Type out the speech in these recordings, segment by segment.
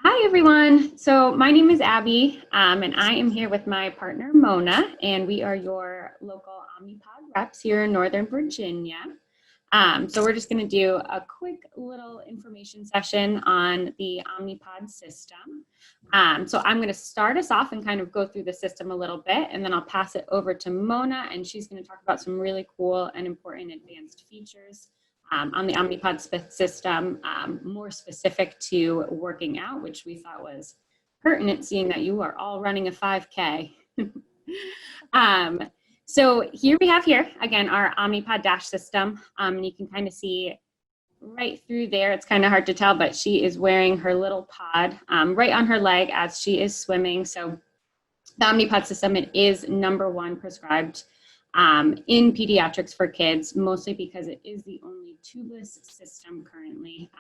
Hi, everyone. So my name is Abby, and I am here with my partner, Mona, and we are your local Omnipod reps here in Northern Virginia. So we're just going to do a quick little information session on the Omnipod system. So I'm going to start us off and kind of go through the system a little bit, and then I'll pass it over to Mona, and she's going to talk about some really cool and important advanced features on the Omnipod system, more specific to working out, which we thought was pertinent, seeing that you are all running a 5K. So here we have again, our Omnipod dash system. And you can kind of see right through there. It's kind of hard to tell, but she is wearing her little pod right on her leg as she is swimming. So the Omnipod system, it is #1 prescribed in pediatrics for kids, mostly because it is the only tubeless system currently,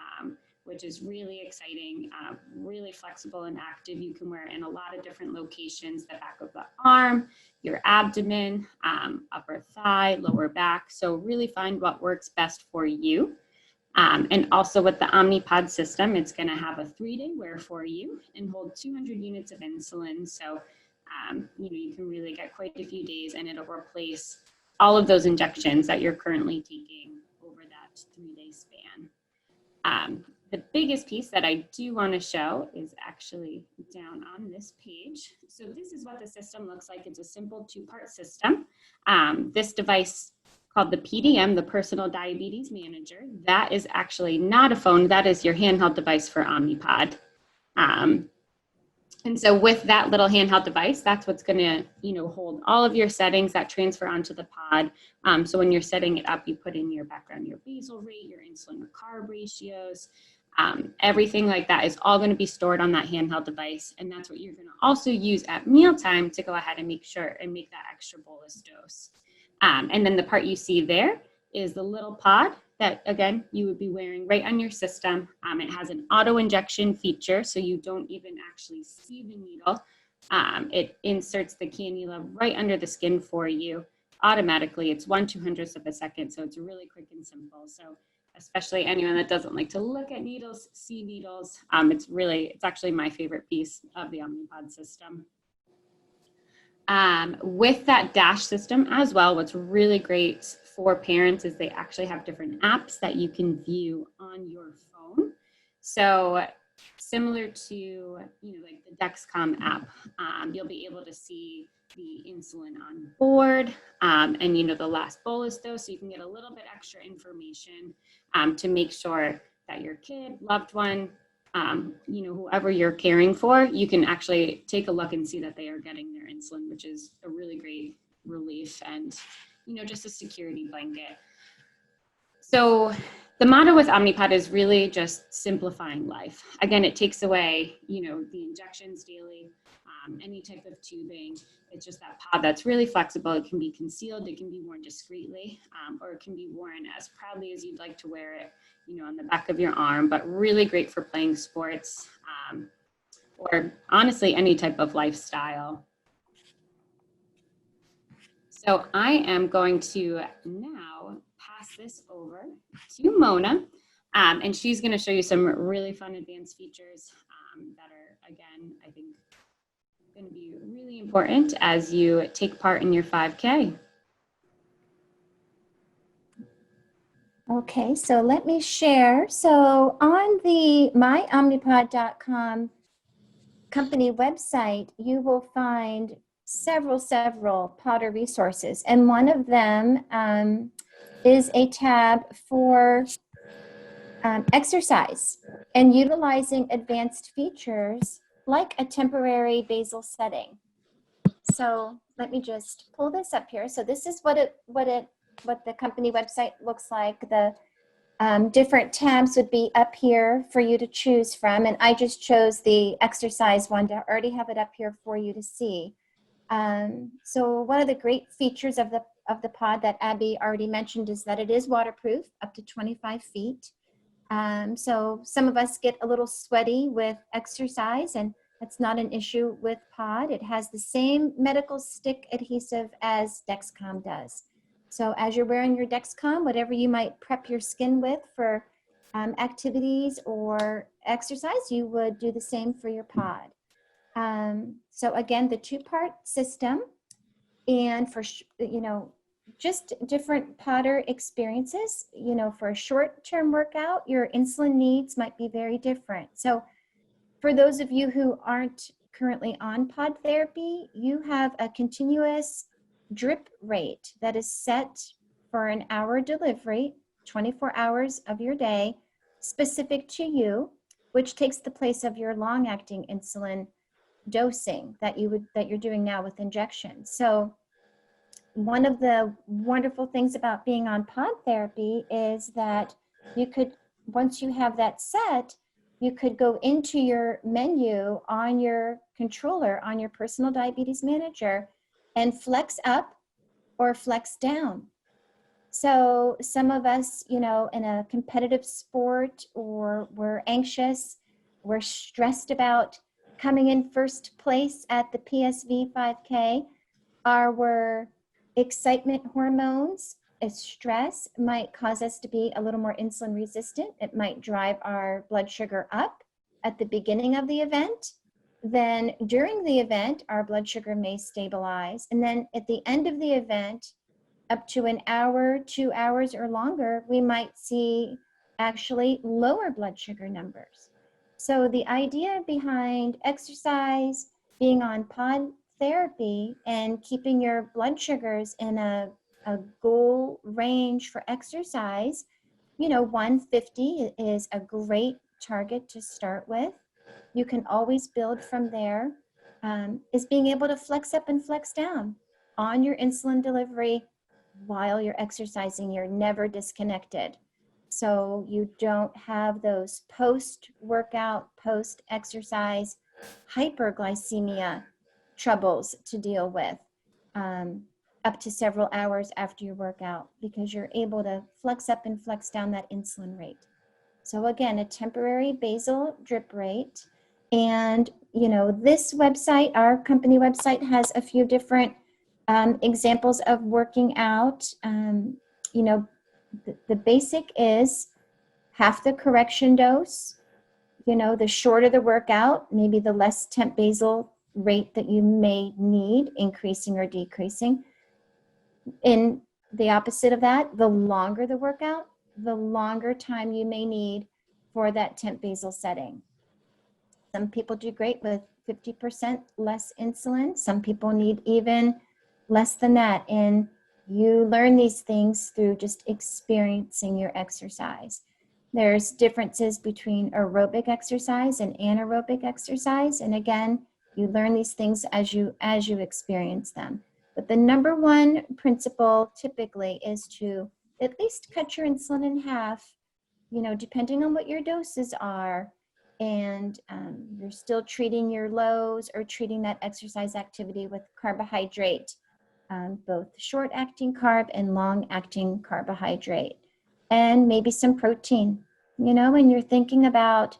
which is really exciting, really flexible and active. You can wear it in a lot of different locations, the back of the arm, your abdomen, upper thigh, lower back. So really find what works best for you. And also with the Omnipod system, it's going to have a 3-day wear for you and hold 200 units of insulin. So you can really get quite a few days, and it'll replace all of those injections that you're currently taking over that 3-day span. The biggest piece that I do want to show is actually down on this page. So this is what the system looks like. It's a simple 2-part system. This device called the PDM, the Personal Diabetes Manager, that is actually not a phone. That is your handheld device for Omnipod. And so with that little handheld device, that's what's going to, hold all of your settings that transfer onto the pod. So when you're setting it up, you put in your background, your basal rate, your insulin to carb ratios, everything like that is all going to be stored on that handheld device. And that's what you're going to also use at mealtime to go ahead and make that extra bolus dose. And then the part you see there is the little pod that, again, you would be wearing right on your system. It has an auto injection feature, so you don't even actually see the needle. It inserts the cannula right under the skin for you automatically. It's 1/200th of a second, so it's really quick and simple. So especially anyone that doesn't like to look at needles, see needles, it's actually my favorite piece of the Omnipod system. With that dash system as well, what's really great for parents is they actually have different apps that you can view on your phone. So similar to, like the Dexcom app, you'll be able to see the insulin on board and, the last bolus dose. So you can get a little bit extra information to make sure that your kid, loved one, whoever you're caring for, you can actually take a look and see that they are getting their insulin, which is a really great relief and, just a security blanket. So the motto with Omnipod is really just simplifying life. Again, it takes away, the injections daily, any type of tubing. It's just that pod that's really flexible. It can be concealed, it can be worn discreetly, or it can be worn as proudly as you'd like to wear it, on the back of your arm, but really great for playing sports, or honestly, any type of lifestyle. So I am going to now pass this over to Mona, and she's going to show you some really fun advanced features that are, again, I think going to be really important as you take part in your 5K. Okay, so let me share. So on the myomnipod.com company website, you will find several Podder resources. And one of them is a tab for exercise and utilizing advanced features like a temporary basal setting. So let me just pull this up here. So this is what the company website looks like. The different tabs would be up here for you to choose from, and I just chose the exercise one to already have it up here for you to see. So one of the great features of the pod that Abby already mentioned is that it is waterproof up to 25 feet. So some of us get a little sweaty with exercise, and that's not an issue with pod. It has the same medical stick adhesive as Dexcom does. So as you're wearing your Dexcom, whatever you might prep your skin with for activities or exercise, you would do the same for your pod. So again, the two-part system, and for, just different podder experiences, for a short-term workout, your insulin needs might be very different. So for those of you who aren't currently on pod therapy, you have a continuous drip rate that is set for an hour delivery, 24 hours of your day, specific to you, which takes the place of your long-acting insulin dosing that you're doing now with injection. So one of the wonderful things about being on pod therapy is that you could, once you have that set, you could go into your menu on your controller, on your personal diabetes manager, and flex up or flex down. So some of us, in a competitive sport, or we're anxious, we're stressed about coming in first place at the PSV 5K, our excitement hormones, stress might cause us to be a little more insulin resistant. It might drive our blood sugar up at the beginning of the event. Then during the event, our blood sugar may stabilize. And then at the end of the event, up to an hour, 2 hours or longer, we might see actually lower blood sugar numbers. So the idea behind exercise, being on pod therapy, and keeping your blood sugars in a goal range for exercise, 150 is a great target to start with. You can always build from there. Is being able to flex up and flex down on your insulin delivery while you're exercising. You're never disconnected. So you don't have those post-workout, post-exercise hyperglycemia troubles to deal with up to several hours after your workout, because you're able to flex up and flex down that insulin rate. So again, a temporary basal drip rate. And, this website, our company website, has a few different examples of working out. The basic is half the correction dose. The shorter the workout, maybe the less temp basal rate that you may need, increasing or decreasing. In the opposite of that, the longer the workout, the longer time you may need for that temp basal setting. Some people do great with 50% less insulin. Some people need even less than that. And you learn these things through just experiencing your exercise. There's differences between aerobic exercise and anaerobic exercise. And again, you learn these things as you experience them. But the number one principle typically is to at least cut your insulin in half, depending on what your doses are. And you're still treating your lows or treating that exercise activity with carbohydrate, both short-acting carb and long-acting carbohydrate, and maybe some protein. When you're thinking about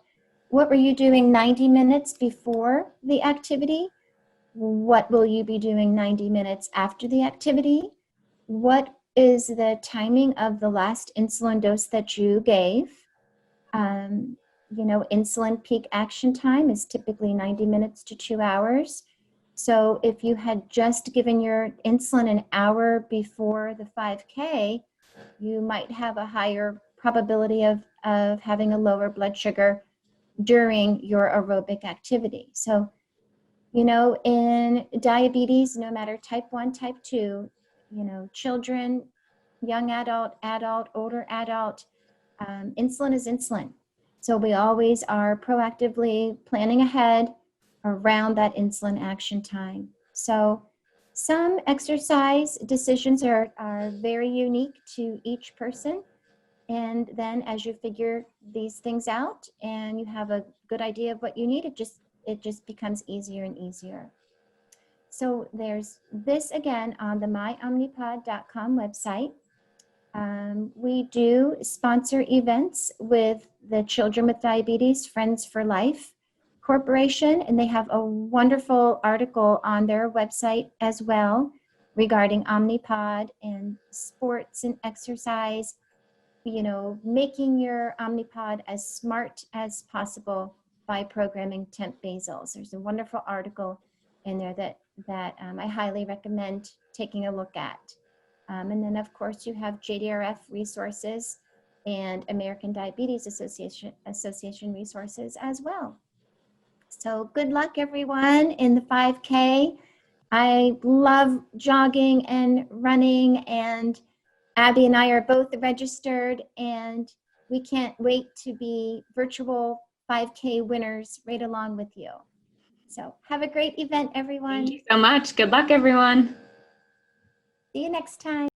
what were you doing 90 minutes before the activity, what will you be doing 90 minutes after the activity? What is the timing of the last insulin dose that you gave? Insulin peak action time is typically 90 minutes to 2 hours. So if you had just given your insulin an hour before the 5K, you might have a higher probability of having a lower blood sugar during your aerobic activity. So, in diabetes, no matter type 1, type 2, children, young adult, older adult, insulin is insulin. So we always are proactively planning ahead around that insulin action time. So some exercise decisions are very unique to each person. And then as you figure these things out and you have a good idea of what you need, it just becomes easier and easier. So there's this again on the myomnipod.com website. We do sponsor events with the Children with Diabetes Friends for Life Corporation, and they have a wonderful article on their website as well regarding Omnipod and sports and exercise. you know, making your Omnipod as smart as possible by programming temp basals. There's a wonderful article in there that I highly recommend taking a look at. And then of course you have JDRF resources and American Diabetes Association resources as well. So good luck everyone in the 5K. I love jogging and running, and Abby and I are both registered, and we can't wait to be virtual 5K winners right along with you. So have a great event, everyone. Thank you so much. Good luck, everyone. See you next time.